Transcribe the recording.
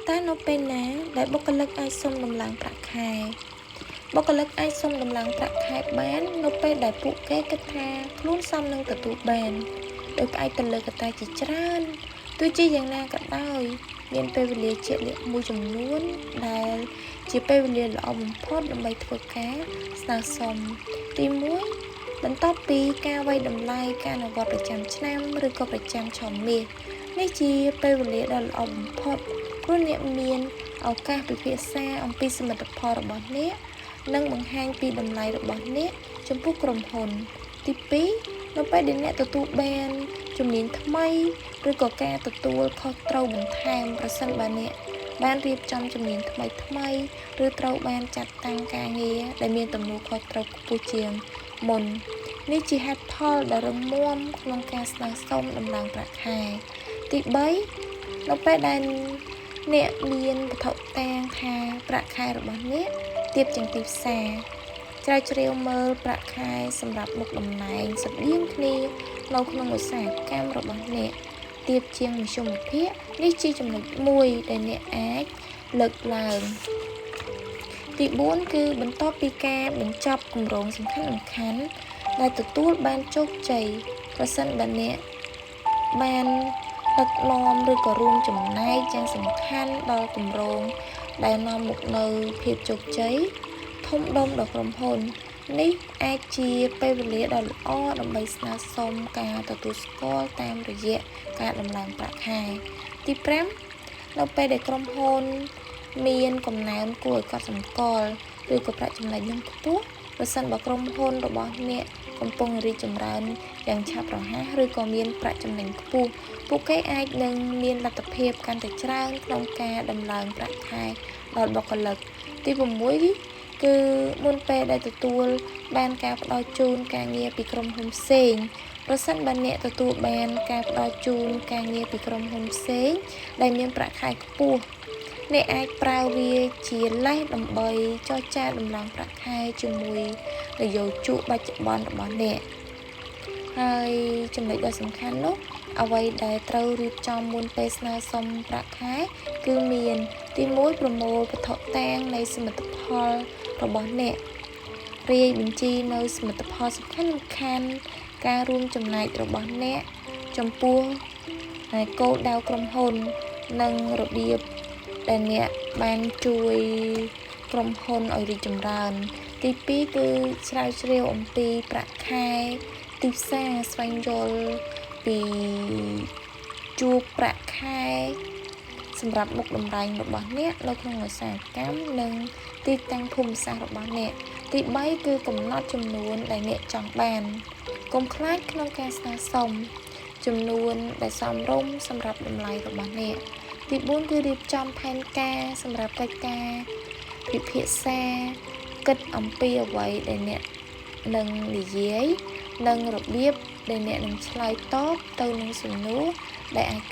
តែនៅពេលណាដែលបុគ្គលិកអាចសុំដំឡើងប្រាក់ខែបុគ្គលិកអាចសុំដំឡើងប្រាក់ខែបាននៅពេលដែលពួកគេគិតថាខ្លួនសមនឹងទទួលបានដោយផ្អែកទៅលើកត្តាជាច្រើនទោះជាយ៉ាងណាក៏ដោយមានពេលវេលាជាក់លាក់មួយចំនួនដែលជាពេលវេលាល្អបំផុតដើម្បីធ្វើការស្នើសុំទី1បន្ទាប់ពីការវាយតម្លៃការអនុវត្តប្រចាំឆ្នាំឬក៏ប្រចាំឆមាសនេះជាពេលវេលាដ៏ល្អបំផុតព្រោះអ្នកមានឱកាសពិភាក្សាអំពីសមិទ្ធផលរបស់អ្នកនិងបង្ហាញពីតម្លៃរបស់អ្នកចំពោះក្រុមហ៊ុនទី2នៅពេលដែលអ្នកទទួលបានជំនាញថ្មីឬក៏ការទទួលខុសត្រូវបន្ថែមប្រសិនបើអ្នកបានរៀបចំជំនាញថ្មីឬត្រូវបានចាត់តាំងការងារដែលមានទំនួលខុសត្រូវខ្ពស់ជាងមុននេះជាហេតុផលដ៏រឹងមាំក្នុងការស្នើសុំដំឡើងប្រាក់ខែទី3នៅពេលដែលអ្នកមានវត្ថុតាងថាប្រាក់ខែរបស់អ្នកទាបជាងទីផ្សារជ្រាវជ្រាវមើលប្រាក់ខែសម្រាប់មុខតំណែងស្តៀងគ្នានៅក្នុងឧស្សាហកម្មរបស់អ្នកទាបជាងមធ្យមភាគនេះជាចំណុចមួយដែលអ្នកអាចលើកឡើងទី4គឺបន្ទាប់ពីការបញ្ចប់គម្រោងសំខាន់ៗដែលទទួលបានជោគជ័យប្រសិនបើអ្នកបានដឹកនាំឬក៏រួមចំណែកយ៉ាងសំខាន់ដល់គម្រោងដែលនាំមកនូវភាពជោគជ័យធំដុំដល់ក្រុមហ៊ុននេះអាចជាពេលវេលាដ៏ល្អដើម្បីស្នើសុំការទទួលស្គាល់តាមរយៈការដំឡើងប្រាក់ខែទី5នៅពេលដែលក្រុមហ៊ុនមានកំណើនគួរឲ្យកត់សម្គាល់ឬក៏ប្រាក់ចំណេញនឹងខ្ពស់ប្រសិនបើក្រុមហ៊ុនរបស់អ្នកកំពុងរីកចម្រើនយ៉ាងឆាប់រហ័សឬក៏មានប្រាក់ចំណេញខ្ពស់ពួកគេអាចនឹងមានលទ្ធភាពកាន់តែច្រើនក្នុងការដំឡើងប្រាក់ខែដល់បុគ្គលិកទី6គឺមុនពេលដែលទទួលបានការផ្ដល់ជូនការងារពីក្រុមហ៊ុនផ្សេងប្រសិនបើអ្នកទទួលបានការផ្ដល់ជូនការងារពីក្រុមហ៊ុនផ្សេងដែលមានប្រាក់ខែខ្ពស់អ្នកអាចប្រើវាជាលេសដើម្បីចរចាដំឡើងប្រាក់ខែជាមួយនយោជកបច្ចុប្បន្នរបស់អ្នកហើយចំណុចដ៏សំខាន់នោះអ្វីដែលត្រូវរៀបចំមុនពេលស្នើសុំប្រាក់ខែគឺមានទី1ប្រមូលវត្ថុតាងនៃសមិទ្ធផលរបស់អ្នករាយបញ្ជីនៅសមិទ្ធផលសំខាន់ៗការរួមចំណែករបស់អ្នកចំពោះគោលដៅក្រុមហ៊ុននិងរបៀបដែលអ្នកបានជួយក្រុមហ៊ុនឲ្យរីកចម្រើនទី2គឺស្រាវជ្រាវអំពីប្រាក់ខែទីផ្សារស្វែងយល់ពីជួបប្រាក់ខែសម្រាប់មុខតំណែងរបស់អ្នកនៅក្នុងឧស្សាហកម្មនិងទីតាំងភូមិសាស្ត្ររបស់អ្នកទី3គឺកំណត់ចំនួនដែលអ្នកចង់បានកុំខ្លាចក្នុងការស្នើសុំចំនួនដែលសមរម្យសម្រាប់តម្លៃរបស់អ្នកទី4គឺរៀបចំផែនការសម្រាប់កិច្ចការពិភាក្សាគិតអំពីអ្វីដែលអ្នកនឹងនិយាយនិងរបៀបដែលអ្នកនឹងឆ្លើយតបទៅនឹងសំណួរដែលអាច